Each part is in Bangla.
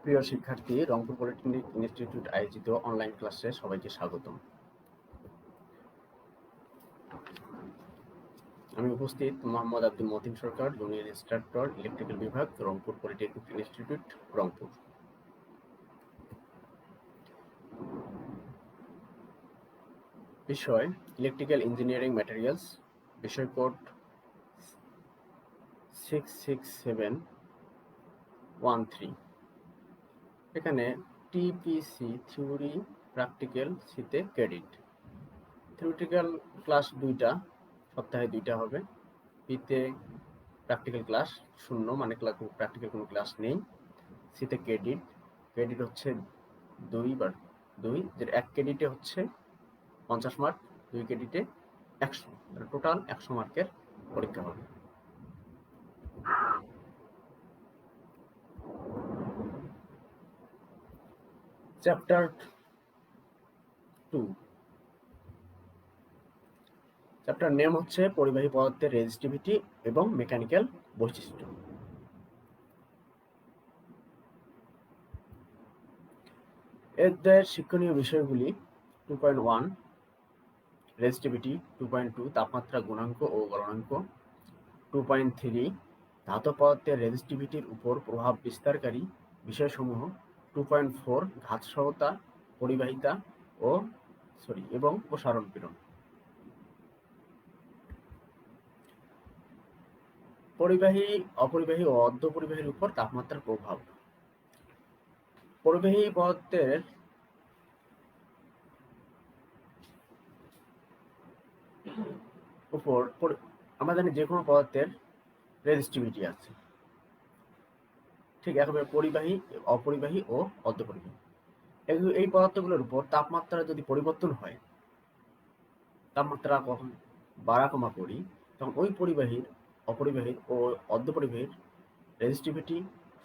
প্রিয় শিক্ষার্থী, রংপুর পলিটেকনিক ইনস্টিটিউট আয়োজিত অনলাইন ক্লাসে সবাইকে স্বাগতম। আমি উপস্থিত মোহাম্মদ আব্দুল মতিন সরকার, জুনিয়র ইনস্ট্রাক্টর, ইলেকট্রিক্যাল বিভাগ, রংপুর পলিটেকনিক ইনস্টিটিউট, রংপুর। বিষয় ইলেকট্রিক্যাল ইঞ্জিনিয়ারিং ম্যাটেরিয়ালস, বিষয় কোড 66713। এখানে টিপিসি থিওরি, প্র্যাকটিক্যাল, সিতে ক্রেডিট। থিওরিটিক্যাল ক্লাস 2টা, সপ্তাহে 2টা হবে। পিতে প্র্যাকটিক্যাল ক্লাস 0, মানে প্র্যাকটিক্যাল কোনো ক্লাস নেই। সিতে ক্রেডিট, ক্রেডিট হচ্ছে 2/2, যেটা 1 ক্রেডিটে হচ্ছে 50 মার্ক, 2 ক্রেডিটে 100, টোটাল 100 মার্কের পরীক্ষা হবে। চ্যাপ্টার 2, চ্যাপ্টার নেম হচ্ছে পরিবাহী পদার্থের রেজিস্টিভিটি এবং মেকানিক্যাল বৈশিষ্ট্য। এদের শিক্ষণীয় বিষয়গুলি 2.1 রেজিস্টিভিটি, 2.2 তাপমাত্রা গুণাঙ্ক ও গলনাঙ্ক, 2.3 ধাতব পদার্থের রেজিস্টিভিটির উপর প্রভাব বিস্তারকারী বিষয়সমূহ, 2.4 ঘাত সহতা, পরিবাহিতা এবং প্রসারণ পীড়ন। পরিবাহী, অপরিবাহী ও অর্ধপরিবাহীর উপর তাপমাত্রার প্রভাব। পরিবাহী পদার্থের উপর আমরা জানি যে কোনো পদার্থের রেজিস্টিভিটি আছে, ঠিক একভাবে পরিবাহী, অপরিবাহী ও অর্ধপরিবাহী। এই পদার্থগুলোর উপর তাপমাত্রা যদি পরিবর্তন হয়, তাপমাত্রা কখন বাড়া কমা করি, তখন ওই পরিবাহীর, অপরিবাহীর ও অর্ধপরিবাহীর রেজিস্টিভিটি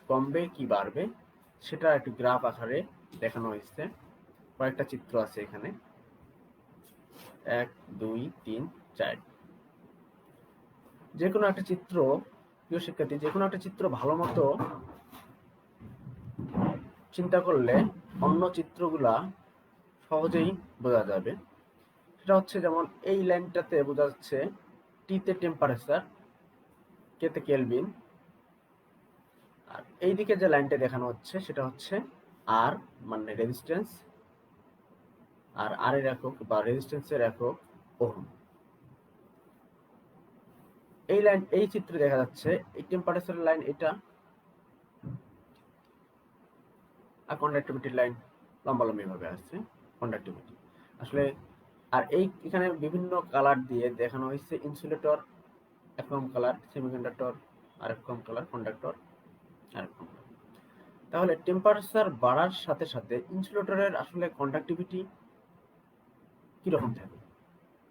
কমবে কি বাড়বে, সেটা একটু গ্রাফ আকারে দেখানো হয়েছে। কয়েকটা চিত্র আছে এখানে, 1, 2, 3, 4। যে কোনো একটা চিত্র, প্রিয় শিক্ষার্থী, যে কোনো একটা চিত্র ভালো মতো চিন্তা করলে অন্য চিত্রগুলা সহজেই বোঝা যাবে। সেটা হচ্ছে, যেমন এই লাইনটাতে বোঝা যাচ্ছে টিতে টেম্পারেচার, কেতে কেলভিন, আর এইদিকে যে লাইনটা দেখানো হচ্ছে সেটা হচ্ছে আর, মানে রেজিস্ট্যান্স, আর আর এর একক বা রেজিস্ট্যান্সের একক ওহম। এই লাইন, এই চিত্রে দেখা যাচ্ছে এই টেম্পারেচার লাইন এটা, আর কন্ডাক্টিভিটির লাইন লম্বালম্বি ভাবে আছে। কন্ডাক্টিভিটি আসলে, আর এই এখানে বিভিন্ন কালার দিয়ে দেখানো হয়েছে। ইনসুলেটর একরকম কালার, সেমিকন্ডাক্টর আরেকরকম কালার, কন্ডাক্টর আরেকরকম কালার। তাহলে টেম্পারেচার বাড়ার সাথে সাথে ইনসুলেটরের আসলে কন্ডাক্টিভিটি কিরকম থাকে,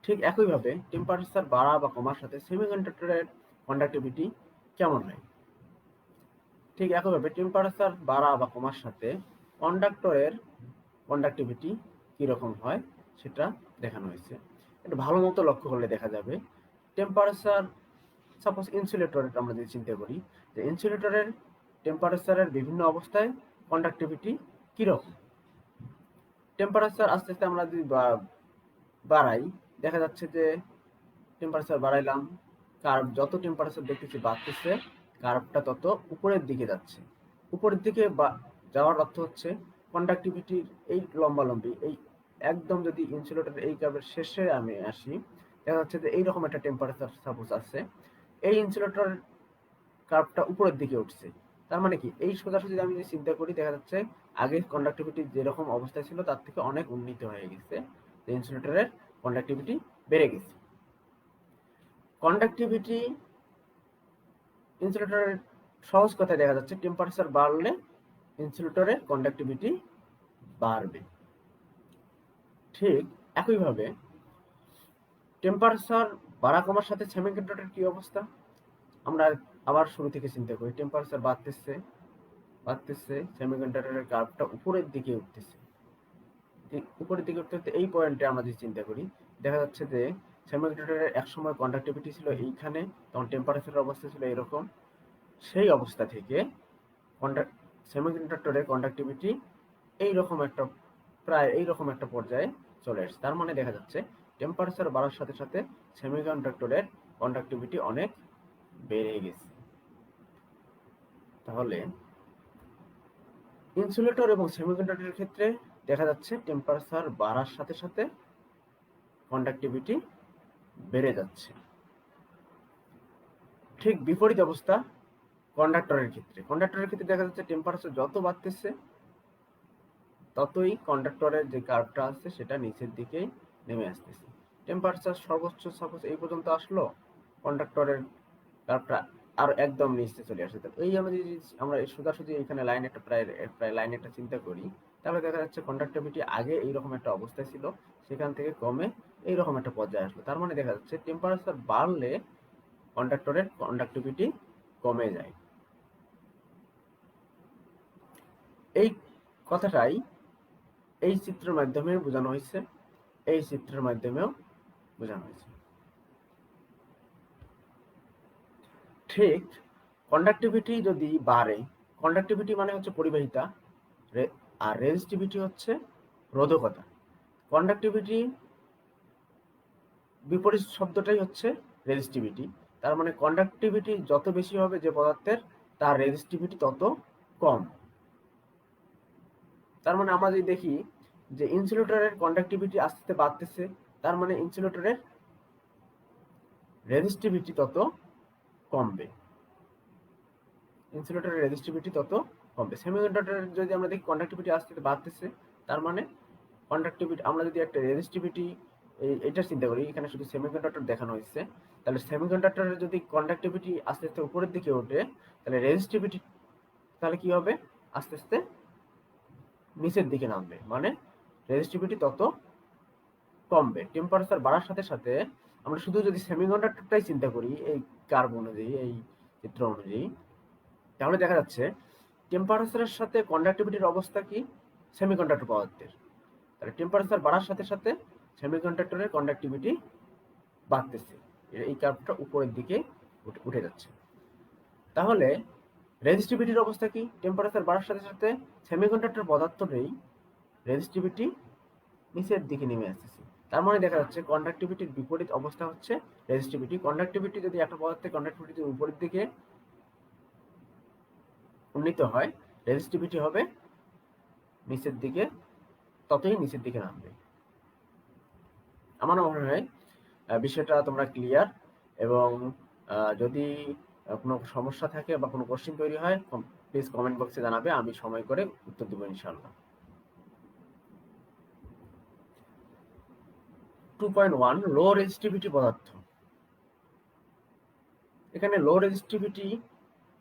ঠিক একইভাবে টেম্পারেচার বাড়া বা কমার সাথে সেমিকন্ডাক্টরের কন্ডাক্টিভিটি কেমন হয়। ঠিক একইভাবে টেম্পারেচার বাড়া বা কমার সাথে কন্ডাক্টরের কন্ডাক্টিভিটি কিরকম হয় সেটা দেখানো হয়েছে। একটু ভালো মতো লক্ষ্য করলে দেখা যাবে, টেম্পারেচার, সাপোজ ইনসুলেটরের আমরা যদি চিন্তা করি, যে ইনসুলেটরের টেম্পারেচারের বিভিন্ন অবস্থায় কন্ডাক্টিভিটি কিরকম। টেম্পারেচার আস্তে আস্তে আমরা যদি বাড়াই, দেখা যাচ্ছে যে টেম্পারেচার বাড়াইলাম, কার্ভ যত টেম্পারেচার দেখতেছি বাড়তেছে, কার্ভটা তত উপরের দিকে যাচ্ছে। উপরের দিকে যাওয়ার অর্থ হচ্ছে কন্ডাক্টিভিটির এই লম্বালম্বি, এই একদম যদি ইনসুলেটরের এই কার্ভের শেষে আমি আসি, দেখা যাচ্ছে যে এইরকম একটা টেম্পারেচার সাপোজ আছে, এই ইনসুলেটরের কার্ভটা উপরের দিকে উঠছে। তার মানে কি, এই সোজাসুজি আমি যদি চিন্তা করি, দেখা যাচ্ছে আগে কন্ডাক্টিভিটি যেরকম অবস্থায় ছিল তার থেকে অনেক উন্নীত হয়ে গেছে, ইনসুলেটরের কন্ডাক্টিভিটি বেড়ে গেছে। কন্ডাক্টিভিটি ইনসুলেটরের সহজ কথায় দেখা যাচ্ছে, টেম্পারেচার বাড়লে ইনসুলেটরের কন্ডাক্টিভিটি বাড়বে। ঠিক একইভাবে টেম্পারেচার বাড়া কমার সাথে সেমিকন্ডাক্টরের কি অবস্থা, আমরা আবার শুরু থেকে চিন্তা করি। টেম্পারেচার বাড়তেছে বাড়তেছে, সেমিকন্ডাক্টরের কার্ভটা উপরের দিকে উঠতেছে। উপরের দিকে উঠতে এই পয়েন্টে আমরা যদি চিন্তা করি, দেখা যাচ্ছে যে সেমিকন্ডাক্টরের এক সময় কন্ডাক্টিভিটি ছিল এইখানে, তখন টেম্পারেচারের অবস্থা ছিল এরকম। সেই অবস্থা থেকে সেমিকন্ডাক্টরের কন্ডাক্টিভিটি এইরকম একটা পর্যায়ে চলে আসছে। তার মানে দেখা যাচ্ছে টেম্পারেচার বাড়ার সাথে সাথে সেমিকন্ডাক্টরের কন্ডাক্টিভিটি অনেক বেড়ে গেছে। তাহলে ইনসুলেটর এবং সেমিকন্ডাক্টরের ক্ষেত্রে দেখা যাচ্ছে টেম্পারেচার বাড়ার সাথে সাথে কন্ডাক্টিভিটি বেড়ে যাচ্ছে। ঠিক বিপরীত অবস্থা কন্ডাক্টরের ক্ষেত্রে দেখা যাচ্ছে টেম্পারেচার যত বাড়তেছে ততই কন্ডাক্টরের যে কার্ভটা আছে সেটা নিচের দিকেই নেমে আসতেছে। টেম্পারেচার সর্বোচ্চ সাপোজ এই পর্যন্ত আসলো, কন্ডাক্টরের কার্ভটা আর একদম নিচে চলে আসে। এই আমরা সোজাসুজি এখানে প্রায় লাইন একটা চিন্তা করি, তাহলে দেখা যাচ্ছে কন্ডাক্টিভিটি আগে এইরকম একটা অবস্থায় ছিল, সেখান থেকে কমে এইরকম একটা পর্যায়ে আসলো। তার মানে দেখা যাচ্ছে টেম্পারেচার বাড়লে কন্ডাক্টরের কন্ডাক্টিভিটি কমে যায়। এই কথাটাই এই চিত্রের মাধ্যমে বোঝানো হয়েছে, এই চিত্রের মাধ্যমেও বোঝানো হয়েছে। ঠিক কন্ডাক্টিভিটি যদি বাড়ে, কন্ডাক্টিভিটি মানে হচ্ছে পরিবাহিতা, আর রেজিস্টিভিটি হচ্ছে রোধকতা। কন্ডাক্টিভিটি বিপরীত শব্দটাই হচ্ছে রেজিস্টিভিটি। তার মানে কন্ডাক্টিভিটি যত বেশি হবে যে পদার্থের, তার রেজিস্টিভিটি তত কম। তার মানে আমরা যদি দেখি যে ইনসুলেটরের কন্ডাক্টিভিটি আস্তে আস্তে বাড়তেছে, তার মানে ইনসুলেটরের রেজিস্টিভিটি তত কমবে, ইনসুলেটরের রেজিস্টিভিটি তত কমবে। সেমিকন্ডাক্টরের যদি আমরা দেখি কন্ডাক্টিভিটি আস্তে আস্তে বাড়তেছে, তার মানে কন্ডাক্টিভিটি, আমরা যদি একটা রেজিস্টিভিটি এটা চিন্তা করি, এখানে শুধু সেমিকন্ডাক্টর দেখানো হয়েছে, তাহলে সেমিকন্ডাক্টরের যদি কন্ডাক্টিভিটি আস্তে আস্তে উপরের দিকে ওঠে, তাহলে রেজিস্টিভিটি তাহলে কি হবে, আস্তে আস্তে নিচের দিকে নামবে, মানে রেজিস্টিভিটি তত কমবে। টেম্পারেচার বাড়ার সাথে সাথে আমরা শুধু যদি সেমিকন্ডাক্টরটাই চিন্তা করি এই কার্ভ অনুযায়ী, এই চিত্র অনুযায়ী, তাহলে দেখা যাচ্ছে টেম্পারেচারের সাথে কন্ডাক্টিভিটির অবস্থা কি সেমিকন্ডাক্টর পদার্থের, তাহলে টেম্পারেচার বাড়ার সাথে সাথে সেমিকন্ডাক্টরের কন্ডাক্টিভিটি বাড়তেছে, এই কার্ভটা উপরের দিকে উঠে যাচ্ছে। তাহলে রেজিস্টিভিটির অবস্থা কি, টেম্পারেচার বাড়ার সাথে সাথে সেমিকন্ডাক্টর পদার্থেরই রেজিস্টিভিটি নিচের দিকে নেমে আসতেছে। তার মানে দেখা যাচ্ছে কন্ডাক্টিভিটির বিপরীত অবস্থা হচ্ছে রেজিস্টিভিটি। কন্ডাক্টিভিটি যদি একটা পদার্থের কন্ডাক্টিভিটি উপরের দিকে উন্নীত হয়, রেজিস্টিভিটি হবে নিচের দিকে, ততই নিচের দিকে নামবে। আমার মনে হয় বিষয়টা তোমরা ক্লিয়ার, এবং যদি কোনো সমস্যা থাকে বা কোনো কোশ্চেন তৈরি হয়, প্লিজ কমেন্ট বক্সে জানাবে, আমি সময় করে উত্তর দেবো ইনশাআল্লাহ। 2.1 লো রেজিস্টিভিটি পদার্থ। এখানে লো রেজিস্টিভিটি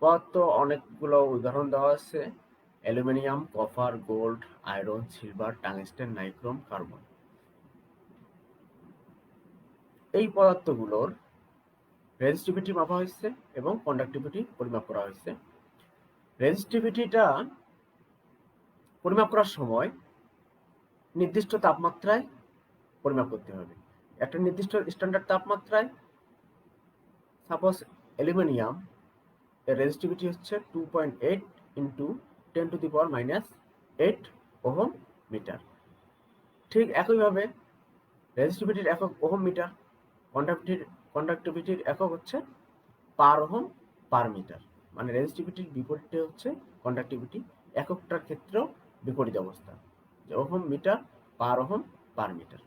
পদার্থ অনেকগুলো উদাহরণ দেওয়া আছে: aluminium, copper, gold, iron, silver, tungsten, nichrome, carbon. এই পদার্থগুলোর রেজিস্টিভিটি মাপা হয়েছে এবং কন্ডাক্টিভিটি পরিমাপ করা হয়েছে। রেজিস্টিভিটিটা পরিমাপ করার সময় নির্দিষ্ট তাপমাত্রায় পরিমাপ করতে হবে, একটা নির্দিষ্ট স্ট্যান্ডার্ড তাপমাত্রায়। সাপোজ অ্যালুমিনিয়াম এর রেজিস্টিভিটি হচ্ছে 2.8 ইন্টু 10⁻⁻8 ওহম মিটার। ঠিক একইভাবে রেজিস্টিভিটির একক ওহম মিটার, কন্ডাক্টিভিটির একক হচ্ছে পার ওহম পার মিটার। মানে রেজিস্টিভিটির বিপরীতে হচ্ছে কন্ডাক্টিভিটি, এককটার ক্ষেত্রেও বিপরীত অবস্থা, যে ohm metre per ohm per metre.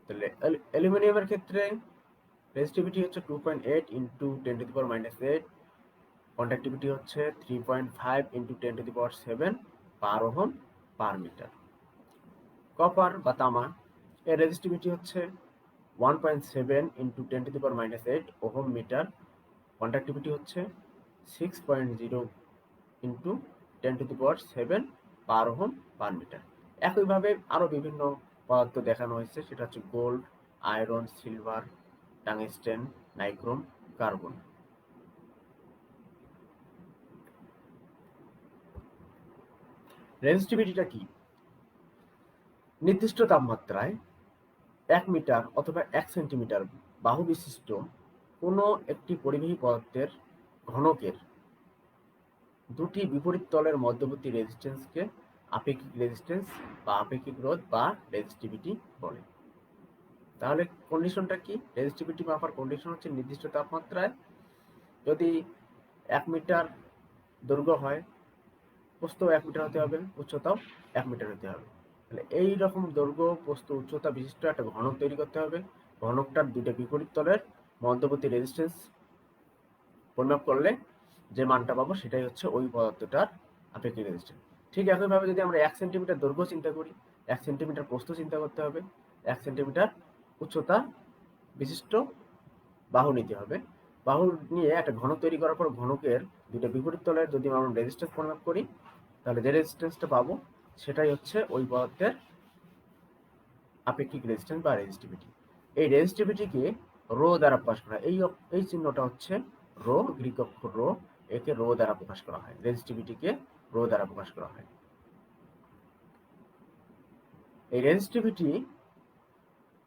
তাহলে অ্যালুমিনিয়ামের ক্ষেত্রে রেজিস্টিভিটি হচ্ছে 2.8 ইন্টু 10⁻⁻8, কন্ডাক্টিভিটি হচ্ছে 3.5 into 10⁻7 per ohm per metre. Copper বা তামা এর রেজিস্টিভিটি হচ্ছে 1.7 ইন্টু 10⁻⁸ ওহম মিটার, কন্ডাক্টিভিটি হচ্ছে 6.0 into 10⁻7 per ohm per metre. একইভাবে আরো বিভিন্ন পদার্থ দেখানো হয়েছে, সেটা হচ্ছে gold, iron, silver, tungsten, nichrome, carbon. রেজিস্টিভিটিটা কি, নির্দিষ্ট তাপমাত্রায় 1 মিটার অথবা 1 সেন্টিমিটার বাহু বিশিষ্ট কোনো একটি পরিবাহী পদার্থের ঘনকের দুটি বিপরীত তলের মধ্যবর্তী রেজিস্ট্যান্সকে আপেক্ষিক রেজিস্ট্যান্স বা আপেক্ষিক রোধ বা রেজিস্টিভিটি বলে। তাহলে কন্ডিশনটা কি? রেজিস্টিভিটি মাপার কন্ডিশন হচ্ছে নির্দিষ্ট তাপমাত্রায় যদি 1 মিটার দৈর্ঘ্য হয়, প্রস্থ 1 মিটার হতে হবে, উচ্চতাও 1 মিটার হতে হবে। তাহলে এই রকম দৈর্ঘ্য, প্রস্থ, উচ্চতা বিশিষ্ট একটা ঘনক তৈরি করতে হবে। ঘনকটার দুটো বিপরীত তলের মধ্যবর্তী রেজিস্ট্যান্স পরিমাপ করলে যে মানটা পাবো সেটাই হচ্ছে ওই পদার্থটার আপেক্ষিক রেজিস্ট্যান্স। ঠিক একইভাবে যদি আমরা 1 সেন্টিমিটার দৈর্ঘ্য চিন্তা করি, 1 সেন্টিমিটার প্রস্থ চিন্তা করতে হবে, 1 সেন্টিমিটার উচ্চতা বিশিষ্ট বাহু নিতে হবে। বাহু নিয়ে একটা ঘনক তৈরি করার পর ঘনকের দুটো বিপরীত তলের যদি আমরা রেজিস্ট্যান্স পরিমাপ করি, তাহলে যে রেজিস্ট্যান্সটা পাবো সেটাই হচ্ছে ওই পদার্থের আপেক্ষিক রেজিস্ট্যান্স বা রেজিস্টিভিটি। এই রেজিস্টিভিটিকে রো দ্বারা প্রকাশ করা হয়। এই চিহ্নটা হচ্ছে রো, গ্রিক অক্ষর রো, একে রো দ্বারা প্রকাশ করা হয়। রেজিস্টিভিটিকে রো দ্বারা প্রকাশ করা হয়। এই রেজিস্টিভিটি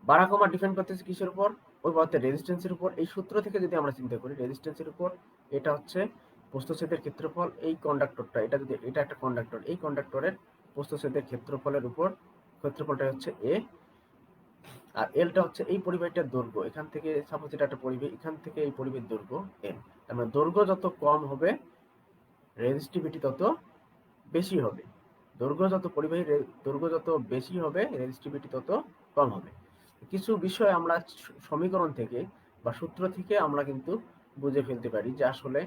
বাড়া কমা ডিপেন্ড করতেছে কিসের উপর? ওই পদার্থের রেজিস্ট্যান্সের উপর। এই সূত্র থেকে যদি আমরা চিন্তা করি রেজিস্ট্যান্সের উপর, এটা হচ্ছে প্রস্থচ্ছেদের ক্ষেত্রফল। এই কন্ডাক্টরটা, এটা যদি এটা একটা কন্ডাক্টর, এই কন্ডাক্টরের প্রস্থচ্ছেদের ক্ষেত্রফলের উপর, ক্ষেত্রফলটা হচ্ছে এ, আর এলটা হচ্ছে এই পরিবাহীটার দৈর্ঘ্য। এখান থেকে সাপোজ এটা একটা পরিবাহী, এখান থেকে এই পরিবাহীর দৈর্ঘ্য এল। তার মানে দৈর্ঘ্য যত কম হবে রেজিস্টিভিটি তত বেশি হবে। দৈর্ঘ্য যত বেশি হবে রেজিস্টিভিটি তত কম হবে। কিছু বিষয় আমরা সমীকরণ থেকে বা সূত্র থেকে আমরা কিন্তু বুঝে ফেলতে পারি যে আসলে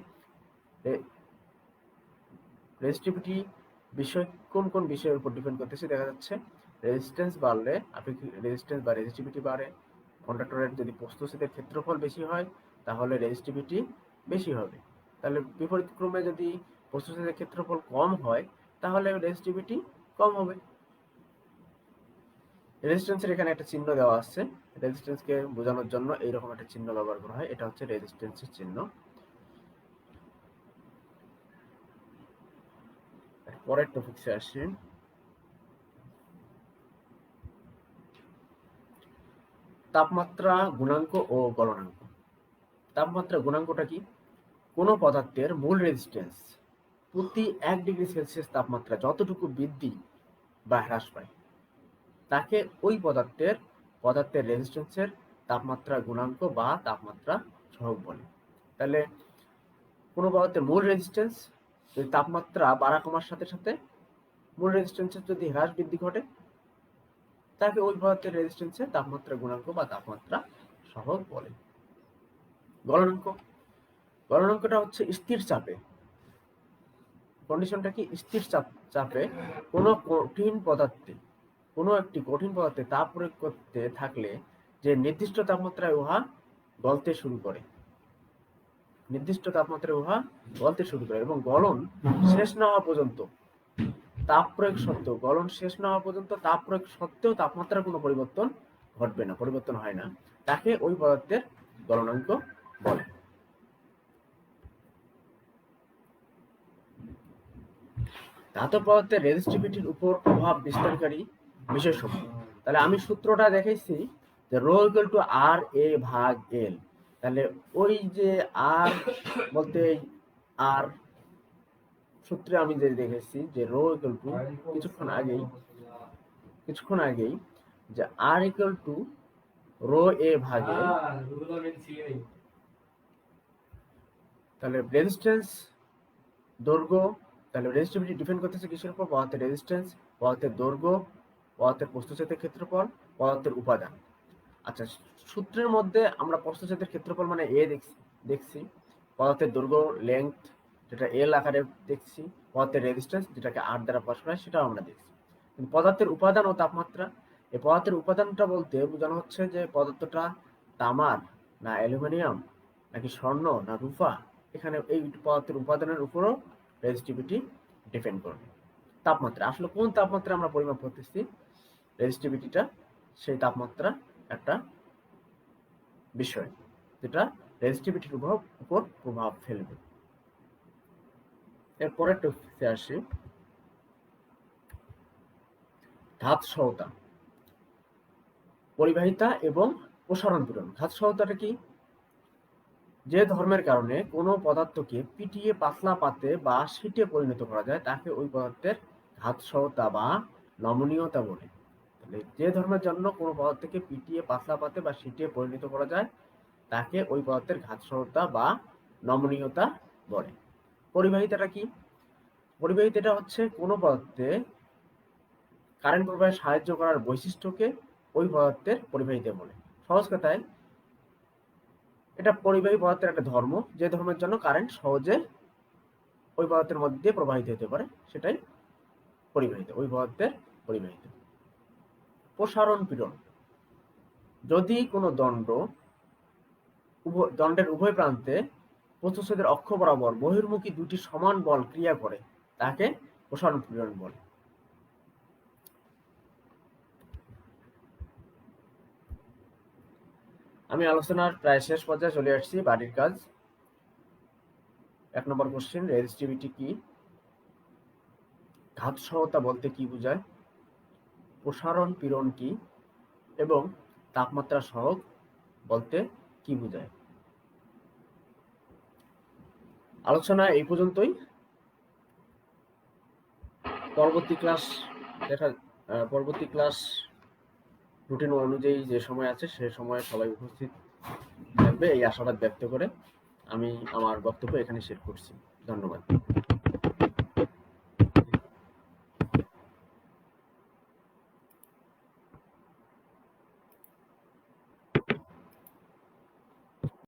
রেজিস্টিভিটি বিষয় কোন কোন বিষয়ের উপর ডিপেন্ড করতেছে। দেখা যাচ্ছে রেজিস্ট্যান্স বাড়লে আপেক্ষিক রেজিস্ট্যান্স বা রেজিস্টিভিটি বাড়ে। কন্ডাক্টরের যদি প্রস্থচ্ছেদের ক্ষেত্রফল বেশি হয় তাহলে রেজিস্টিভিটি বেশি হবে। তাহলে বিপরীত ক্রমে যদি প্রস্থচ্ছেদের ক্ষেত্রফল কম হয় তাহলে রেজিস্টিভিটি কম হবে। রেজিস্ট্যান্সের এখানে একটা চিহ্ন দেওয়া আছে, রেজিস্ট্যান্সকে বোঝানোর জন্য এইরকম একটা চিহ্ন ব্যবহার করা হয়। এটা হচ্ছে রেজিস্ট্যান্সের চিহ্ন। পরের টপিকসে আসি। তাপমাত্রা গুণাঙ্ক ও গলনাঙ্ক। তাপমাত্রা গুণাঙ্কটা কি? কোনো পদার্থের মূল রেজিস্ট্যান্স প্রতি 1 ডিগ্রি সেলসিয়াস তাপমাত্রা যতটুকু বৃদ্ধি বা হ্রাস পায় তাকে ওই পদার্থের রেজিস্ট্যান্সের তাপমাত্রা গুণাঙ্ক বা তাপমাত্রা সহগ বলে। তাহলে কোনো পদার্থের মূল রেজিস্ট্যান্স যদি তাপমাত্রা বাড়া কমার সাথে সাথে মূল রেজিস্ট্যান্সের যদি হ্রাস বৃদ্ধি ঘটে তাকে ওই পদার্থের রেজিস্ট্যান্সের তাপমাত্রা গুণাঙ্ক বা তাপমাত্রা সহগ বলে। গলনাঙ্ক, গলনাঙ্কটা হচ্ছে স্থির চাপে। কন্ডিশনটা কি? স্থির চাপে কোনো একটি কঠিন পদার্থে তাপ প্রয়োগ করতে থাকলে যে নির্দিষ্ট তাপমাত্রায় উহা গলতে শুরু করে, এবং গলন শেষ না হওয়া পর্যন্ত তাপ প্রয়োগ সত্ত্বেও তাপমাত্রার কোনো পরিবর্তন ঘটবে না, পরিবর্তন হয় না, তাকে ওই পদার্থের গলনাঙ্ক বলে। ধাতব পদার্থের রেজিস্টিভিটির উপর প্রভাব বিস্তারকারী বিষয়সমূহ। তাহলে আমি সূত্রটা দেখাইছি যে রো ইকুয়াল টু আর এ ভাগ এল। তাহলে ওই যে আর বলতে আর সূত্রে আমি যে দেখেছি যে রো ইকুয়াল টু কিছুক্ষণ আগেই যে আর ইকুয়াল টু রো এ ভাগ এল। তাহলে রেজিস্ট্যান্স, দৈর্ঘ্য, তাহলে রেজিস্টিভিটি ডিপেন্ড করতেছে কিসের উপর? পদার্থের রেজিস্ট্যান্স, পদার্থের দৈর্ঘ্য, পদার্থের প্রস্থচ্ছেদের ক্ষেত্রফল, পদার্থের উপাদান। আচ্ছা, সূত্রের মধ্যে আমরা প্রস্থচ্ছেদের ক্ষেত্রফল মানে এ দেখছি, পদার্থের দৈর্ঘ্য লেংথ যেটা এল আকারে দেখছি, পদার্থের রেজিস্ট্যান্স যেটাকে আর দ্বারা প্রকাশ করা হয় সেটাও আমরা দেখছি। কিন্তু পদার্থের উপাদান ও তাপমাত্রা, এই পদার্থের উপাদানটা বলতে বোঝানো হচ্ছে যে পদার্থটা তামার না অ্যালুমিনিয়াম নাকি স্বর্ণ না রূপা, এখানে এই পদার্থের উপাদানের উপরও রেজিস্টিভিটি ডিপেন্ড করবে। তাপমাত্রা, আসলে কোন তাপমাত্রা আমরা পরিমাপ করতেছি রেজিস্টিভিটিটা, সেই তাপমাত্রা একটা বিষয় যেটা রেজিস্টিভিটির উপর প্রভাব ফেলবে। এরপরের টপিকে আসি, ধাত সহতা, পরিবাহিতা এবং প্রসারণ পীড়ন। ধাত সহতাটা কি? যে ধর্মের কারণে কোনো পদার্থকে পিটিয়ে পাতলা পাতে বা শীটে পরিণত করা যায় তাকে ওই পদার্থের ঘাতসহতা বা নমনীয়তা বলে। তাহলে যে ধর্মের জন্য কোনো পদার্থকে পিটিয়ে পাতলা পাতে বা শীটে পরিণত করা যায় তাকে ওই পদার্থের ঘাতসহতা বা নমনীয়তা বলে। পরিবাহিতাটা কি? পরিবাহিতাটা হচ্ছে কোনো পদার্থে কারেন্ট প্রবাহে সাহায্য করার বৈশিষ্ট্যকে ওই পদার্থের পরিবাহিতা বলে। সহজ কথায় এটা পরিবাহী পদার্থের একটা ধর্ম, যে ধর্মের জন্য কারেন্ট সহজে ওই পদার্থের মধ্যে দিয়ে প্রবাহিত হতে পারে, সেটাই পরিবাহিত, ওই পদার্থের পরিবাহিত। প্রসারণ পীড়ন, যদি কোনো দণ্ডের উভয় প্রান্তে প্রস্থচ্ছেদের অক্ষ বরাবর বহির্মুখী দুটি সমান বল ক্রিয়া করে তাকে প্রসারণ পীড়ন বলে। আমি আলোচনার প্রায় শেষ পর্যায়ে চলে আসছি। বাড়ির কাজ 1 নম্বর কোশ্চেন, রেজিস্টিভিটি কি? ঘাতসহতা বলতে কি বোঝায়? প্রসারণ পীড়ন কি? এবং তাপমাত্রা সহগ বলতে কি বোঝায়? আলোচনা এই পর্যন্তই। পরবর্তী ক্লাস রুটিন অনুযায়ী যে সময় আছে সে সময় সবাই উপস্থিত থাকবে এই আশাবাদ ব্যক্ত করে আমি আমার বক্তব্য এখানে শেষ করছি। ধন্যবাদ।